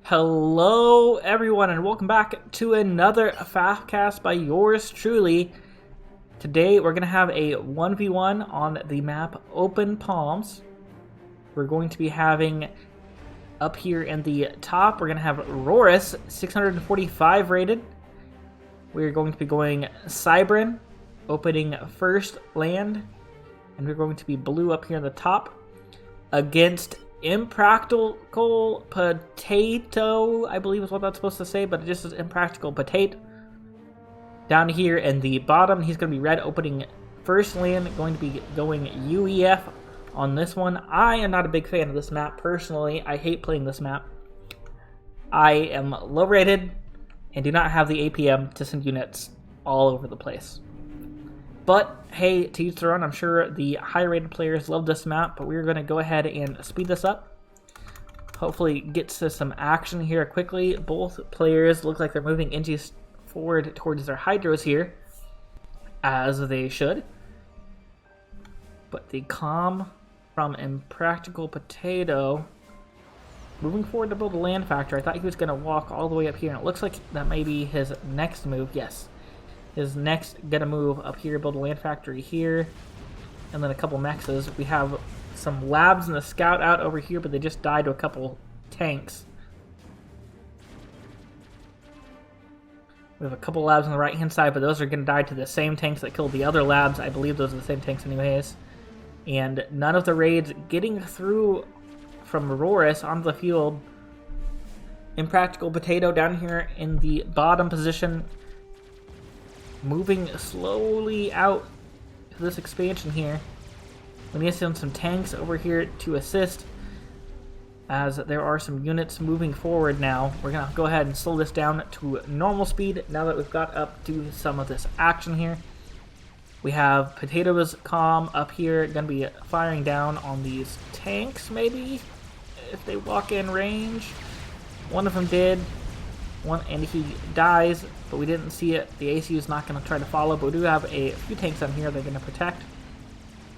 Hello everyone and welcome back to another FAF cast by yours truly. Today we're going to have a 1v1 on the map Open Palms. We're going to be having up here in the top, we're going to have Rorus, 645 rated. We're going to be going Cybrin, opening first land. And we're going to be blue up here in the top against Impractical Potato, I believe is what that's supposed to say, but it just is Impractical Potato. Down here in the bottom, he's going to be red, opening first land, going to be going UEF on this one. I am not a big fan of this map, personally. I hate playing this map. I am low rated and do not have the APM to send units all over the place. But, hey, to each their own, I'm sure the high-rated players love this map, but we're going to go ahead and speed this up. Hopefully get to some action here quickly. Both players look like they're moving inches forward towards their hydros here, as they should. But the comm from Impractical Potato, moving forward to build a land factor. I thought he was going to walk all the way up here, and it looks like that may be his next move. Yes. Is next gonna move up here, build a land factory here, and then a couple mexes. We have some labs and the scout out over here, but they just died to a couple tanks. We have a couple labs on the right hand side, but those are gonna die to the same tanks that killed the other labs. I believe those are the same tanks anyways. And none of the raids getting through from Rorus onto the field. Impractical Potato down here in the bottom position, moving slowly out to this expansion here. We need to send some tanks over here to assist, as there are some units moving forward now. We're going to go ahead and slow this down to normal speed now that we've got up to some of this action here. We have Potato's comm up here, going to be firing down on these tanks maybe, if they walk in range. One of them did. And he dies, but we didn't see it. The ACU is not going to try to follow, but we do have a few tanks on here they're going to protect,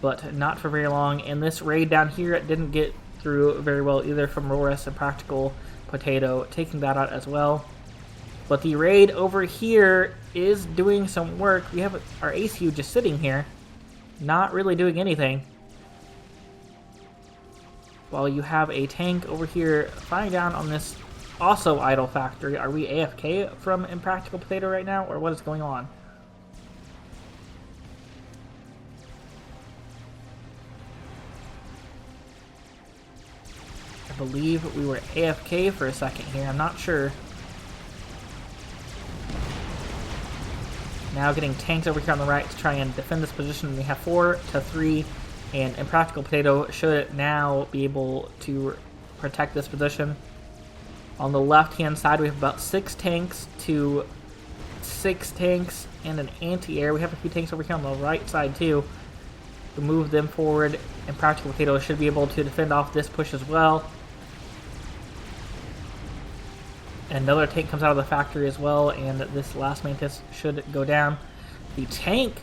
but not for very long. And this raid down here, it didn't get through very well either from Rorus and Practical Potato, taking that out as well. But the raid over here is doing some work. We have our ACU just sitting here, not really doing anything, while you have a tank over here firing down on this also idle factory. Are we AFK from Impractical Potato right now, or what is going on? I believe we were AFK for a second here. I'm not sure. Now getting tanks over here on the right to try and defend this position. We have 4-3, and Impractical Potato should now be able to protect this position. On the left-hand side, we have about 6 tanks to 6 tanks and an anti-air. We have a few tanks over here on the right side, too. To move them forward, and Practical Potato should be able to defend off this push as well. Another tank comes out of the factory as well, and this last mantis should go down. The tank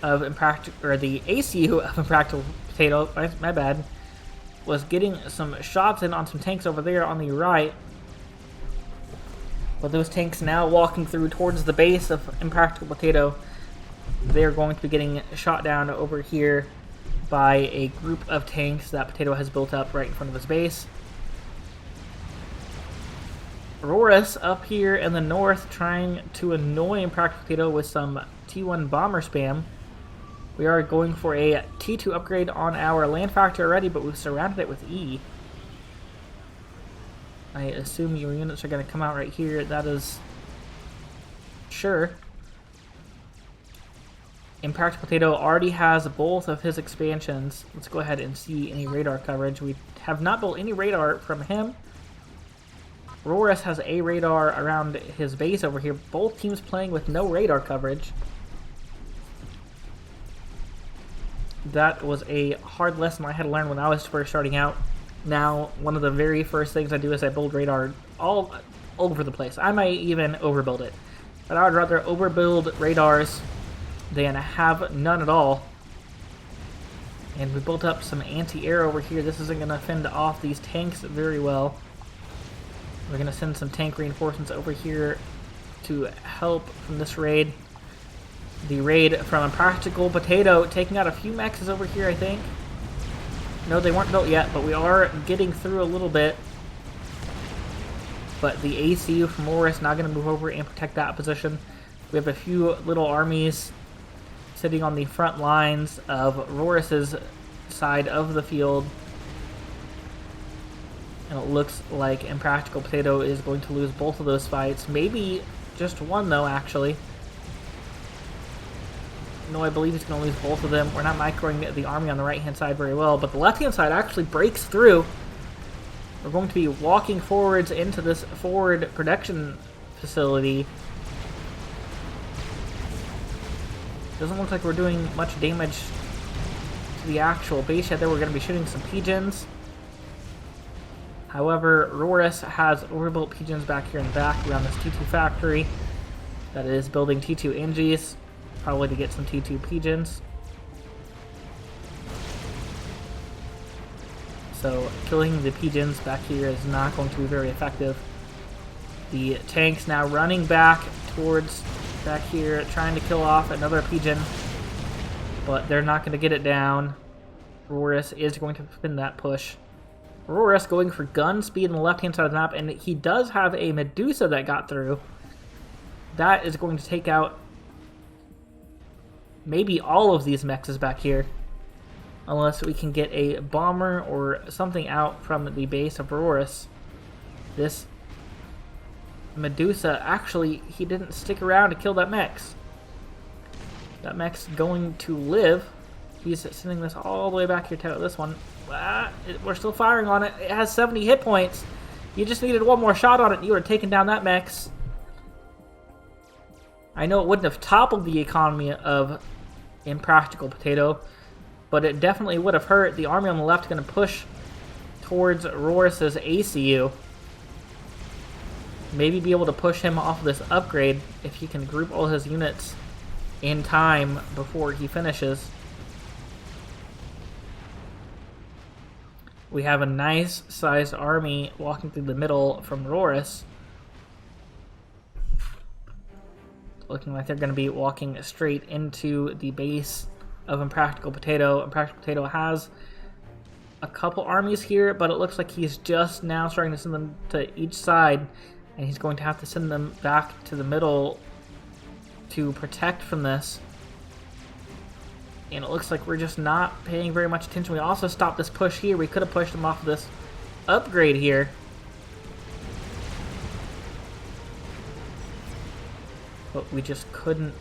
of the ACU of Impractical Potato, my bad, was getting some shots in on some tanks over there on the right. But those tanks now walking through towards the base of Impractical Potato, they're going to be getting shot down over here by a group of tanks that Potato has built up right in front of his base. Rorus up here in the north trying to annoy Impractical Potato with some T1 bomber spam. We are going for a T2 upgrade on our land factor already, but we've surrounded it with E. I assume your units are going to come out right here. That is sure. Impractical Potato already has both of his expansions. Let's go ahead and see any radar coverage. We have not built any radar from him. Rorus has a radar around his base over here. Both teams playing with no radar coverage. That was a hard lesson I had to learn when I was first starting out. Now, one of the very first things I do is I build radar all over the place. I might even overbuild it. But I would rather overbuild radars than have none at all. And we built up some anti-air over here. This isn't going to fend off these tanks very well. We're going to send some tank reinforcements over here to help from this raid. The raid from Impractical Potato taking out a few mechs over here, I think. No, they weren't built yet, but we are getting through a little bit. But the ACU from Loris now going to move over and protect that position. We have a few little armies sitting on the front lines of Roris's side of the field. And it looks like Impractical Potato is going to lose both of those fights. Maybe just one, though, actually. No, I believe he's going to lose both of them. We're not microing the army on the right-hand side very well, but the left-hand side actually breaks through. We're going to be walking forwards into this forward production facility. Doesn't look like we're doing much damage to the actual base yet. There we're going to be shooting some pigeons. However, Roris has overbuilt pigeons back here in the back around this T2 factory that is building T2 NGs, probably to get some T2 pigeons. So killing the pigeons back here is not going to be very effective. The tanks now running back towards back here, trying to kill off another pigeon, but they're not going to get it down. Roris is going to spin that push. Roris going for gun speed on the left-hand side of the map, and he does have a Medusa that got through. That is going to take out maybe all of these mechs back here, unless we can get a bomber or something out from the base of Roris. This Medusa, actually, he didn't stick around to kill that mechs. That mech's going to live. He's sending this all the way back here to this one. We're still firing on it. It has 70 hit points. You just needed one more shot on it and you would have taken down that mechs. I know it wouldn't have toppled the economy of Impractical Potato, but it definitely would have hurt. The army on the left is going to push towards Roris's ACU. Maybe be able to push him off of this upgrade if he can group all his units in time before he finishes. We have a nice sized army walking through the middle from Roris. Looking like they're going to be walking straight into the base of Impractical Potato. Impractical Potato has a couple armies here, but it looks like he's just now starting to send them to each side, and he's going to have to send them back to the middle to protect from this. And it looks like we're just not paying very much attention. We also stopped this push here. We could have pushed him off of this upgrade here. But we just couldn't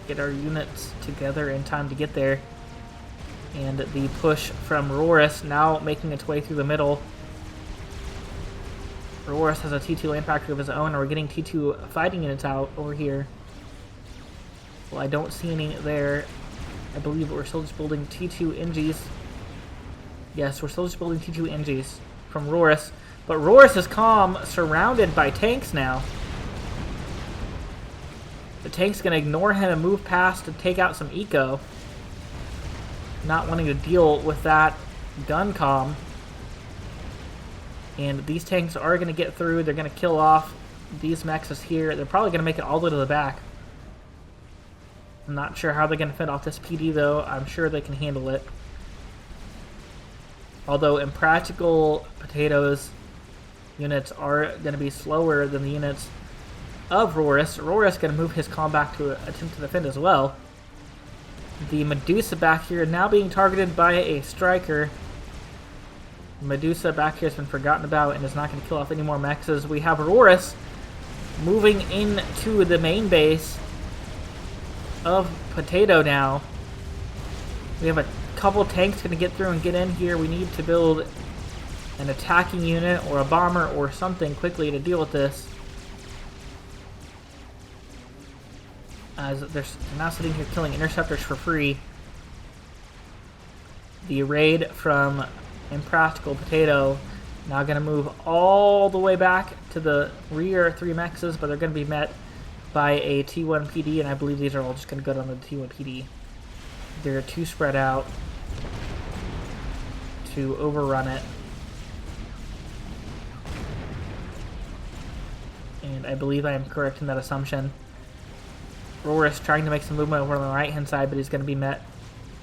get our units together in time to get there. And the push from Roris now making its way through the middle. Roris has a T2 land factory of his own, and we're getting T2 fighting units out over here. Well, I don't see any there. I believe we're still just building T2 NGs. Yes, we're still just building T2 NGs from Roris. But Roris is calm, surrounded by tanks now. The tank's going to ignore him and move past to take out some eco. Not wanting to deal with that gun comm. And these tanks are going to get through. They're going to kill off these mechs here. They're probably going to make it all the way to the back. I'm not sure how they're going to fend off this PD, though. I'm sure they can handle it. Although Impractical Potato's units are going to be slower than the units of Roris. Roris is going to move his comm back to attempt to defend as well. The Medusa back here now being targeted by a striker. Medusa back here has been forgotten about and is not going to kill off any more mechs. We have Roris moving into the main base of Potato now. We have a couple tanks going to get through and get in here. We need to build an attacking unit or a bomber or something quickly to deal with this. As they're now sitting here killing interceptors for free. The raid from Impractical Potato now going to move all the way back to the rear 3 mexes, but they're going to be met by a T1 PD, and I believe these are all just going to go down to the T1 PD. They're too spread out to overrun it. and I believe I am correct in that assumption. Rorus trying to make some movement over on the right-hand side, but he's going to be met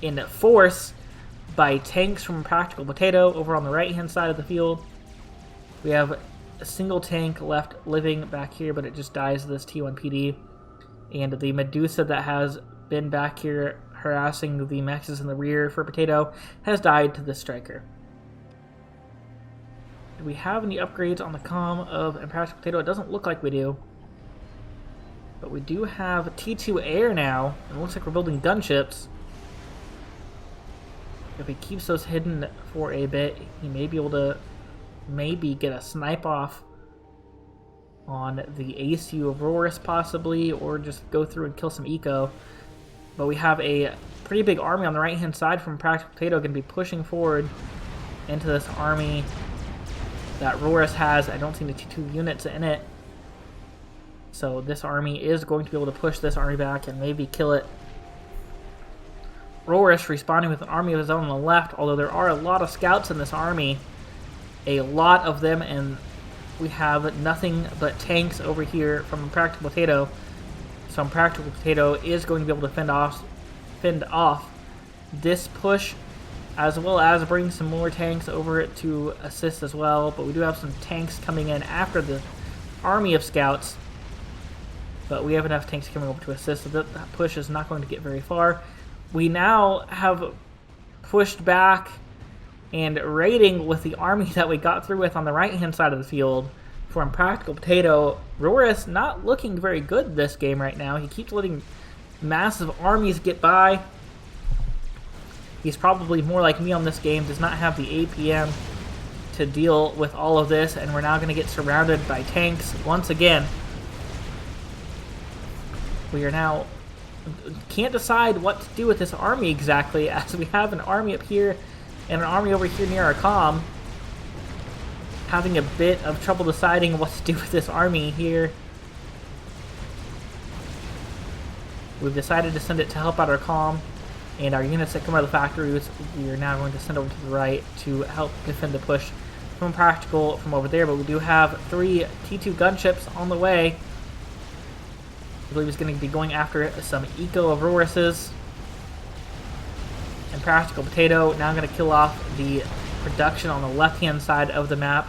in force by tanks from Practical Potato over on the right-hand side of the field. We have a single tank left living back here, but it just dies to this T1 PD. And the Medusa that has been back here harassing the Mexes in the rear for Potato has died to the Striker. Do we have any upgrades on the comm of Practical Potato? It doesn't look like we do. But we do have T2 air now, and it looks like we're building gunships. If he keeps those hidden for a bit, he may be able to maybe get a snipe off on the ACU of Rorus possibly, or just go through and kill some eco. But we have a pretty big army on the right-hand side from Practical Potato going to be pushing forward into this army that Rorus has. I don't see the T2 units in it. So this army is going to be able to push this army back and maybe kill it. Rorus responding with an army of his own on the left, although there are a lot of scouts in this army. A lot of them, and we have nothing but tanks over here from Practical Potato. So Practical Potato is going to be able to fend off this push, as well as bring some more tanks over to assist as well. But we do have some tanks coming in after the army of scouts. But we have enough tanks coming over to assist, so that push is not going to get very far. We now have pushed back and raiding with the army that we got through with on the right-hand side of the field from Practical Potato. Rorus not looking very good this game right now. He keeps letting massive armies get by. He's probably more like me on this game, does not have the APM to deal with all of this, and we're now going to get surrounded by tanks once again. We are now can't decide what to do with this army exactly, as we have an army up here and an army over here near our comm. Having a bit of trouble deciding what to do with this army here. We've decided to send it to help out our comm, and our units that come out of the factories, we are now going to send over to the right to help defend the push from Practical from over there. But we do have 3 T2 gunships on the way. I believe he's going to be going after some eco of Rorus's. And Practical Potato now going to kill off the production on the left-hand side of the map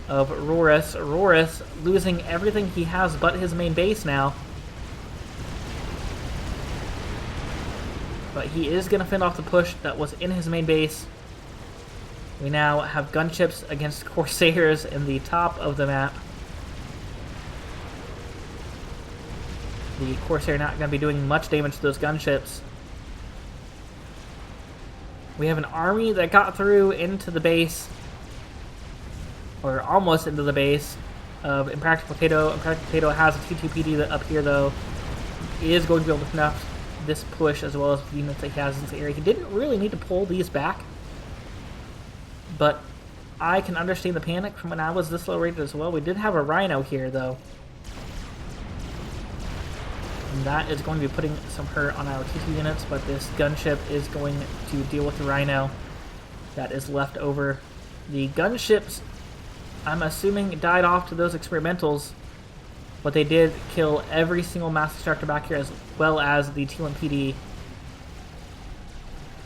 of Rorus. Rorus losing everything he has but his main base now. But he is going to fend off the push that was in his main base. We now have gunships against Corsairs in the top of the map. The Corsair not going to be doing much damage to those gunships. We have an army that got through into the base, or almost into the base, of Impractical Potato. Impractical Potato has a T2PD that up here, though, is going to be able to snuff this push as well as the units that he has in this area. He didn't really need to pull these back, but I can understand the panic from when I was this low rated as well. We did have a Rhino here, though. And that is going to be putting some hurt on our T2 units, but this gunship is going to deal with the Rhino that is left over. The gunships, I'm assuming, died off to those experimentals, but they did kill every single mass extractor back here as well as the T1 PD.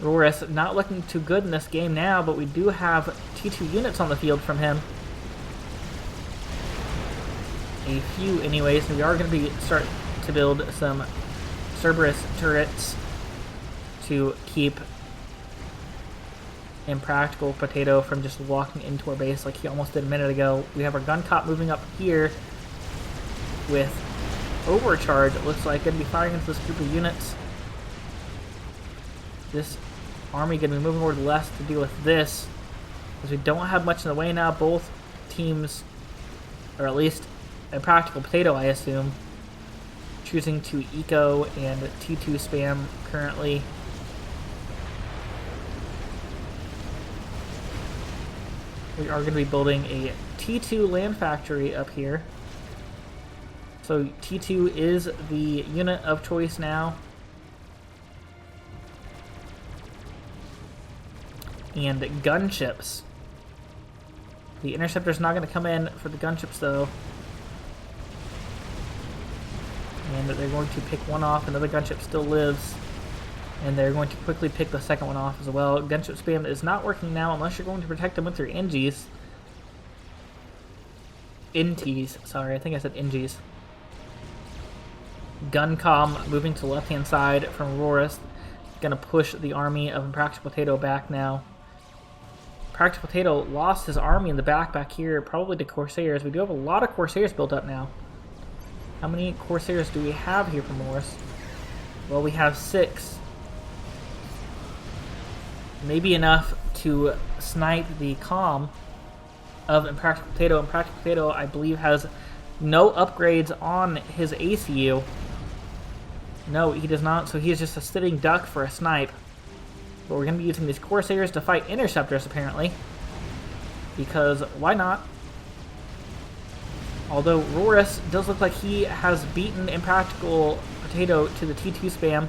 Rorus not looking too good in this game now, but we do have T2 units on the field from him. A few anyways. We are going to be starting to build some Cerberus turrets to keep Impractical Potato from just walking into our base like he almost did a minute ago. We have our gun cop moving up here with overcharge, it looks like, going to be firing into this group of units. This army going to be moving over to the left to deal with this, because we don't have much in the way now. Both teams, or at least Impractical Potato, I assume, choosing to eco and T2 spam currently. We are going to be building a T2 land factory up here. So T2 is the unit of choice now. And gunships. The Interceptor's not going to come in for the gunships, though. And they're going to pick one off. Another gunship still lives. And they're going to quickly pick the second one off as well. Gunship spam is not working now unless you're going to protect them with your NGs. NTs, sorry, I think I said NGs. Guncom moving to the left-hand side from Rorus. Gonna push the army of Impractical Potato back now. Practical Potato lost his army in the back here, probably to Corsairs. We do have a lot of Corsairs built up now. How many Corsairs do we have here from Rorus? Well, we have 6. Maybe enough to snipe the comm of Impractical Potato. Impractical Potato, I believe, has no upgrades on his ACU. No, he does not, so he is just a sitting duck for a snipe. But we're going to be using these Corsairs to fight Interceptors, apparently. Because, why not? Although Rorus does look like he has beaten Impractical Potato to the T2 spam.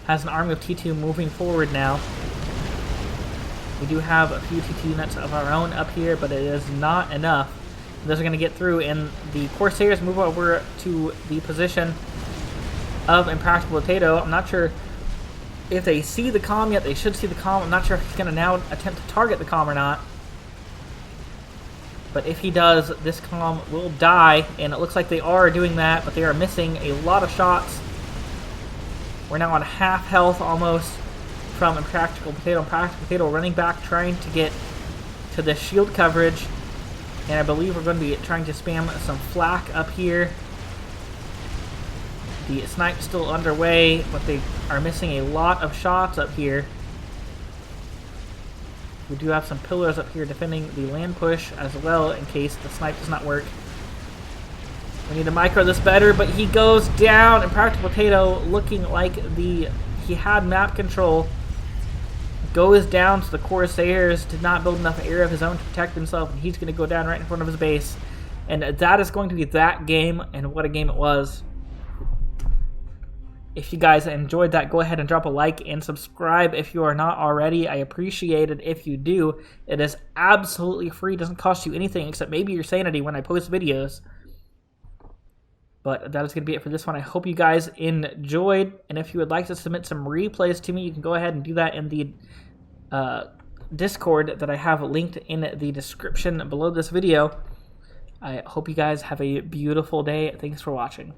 Has an army of T2 moving forward now. We do have a few T2 units of our own up here, but it is not enough. Those are going to get through, and the Corsairs move over to the position of Impractical Potato. I'm not sure if they see the comm yet. They should see the comm. I'm not sure if he's going to now attempt to target the comm or not. But if he does, this comm will die, and it looks like they are doing that, but they are missing a lot of shots. We're now on half health almost from Impractical Potato. Impractical Potato running back, trying to get to the shield coverage. And I believe we're going to be trying to spam some flak up here. The snipe's still underway, but they are missing a lot of shots up here. We do have some pillars up here defending the land push as well in case the snipe does not work. We need to micro this better, but he goes down. Impractical Potato, looking like he had map control, goes down to the Corsairs. Did not build enough area of his own to protect himself, and he's going to go down right in front of his base. And that is going to be that game, and what a game it was. If you guys enjoyed that, go ahead and drop a like and subscribe if you are not already. I appreciate it if you do. It is absolutely free. It doesn't cost you anything except maybe your sanity when I post videos. But that is going to be it for this one. I hope you guys enjoyed. And if you would like to submit some replays to me, you can go ahead and do that in the Discord that I have linked in the description below this video. I hope you guys have a beautiful day. Thanks for watching.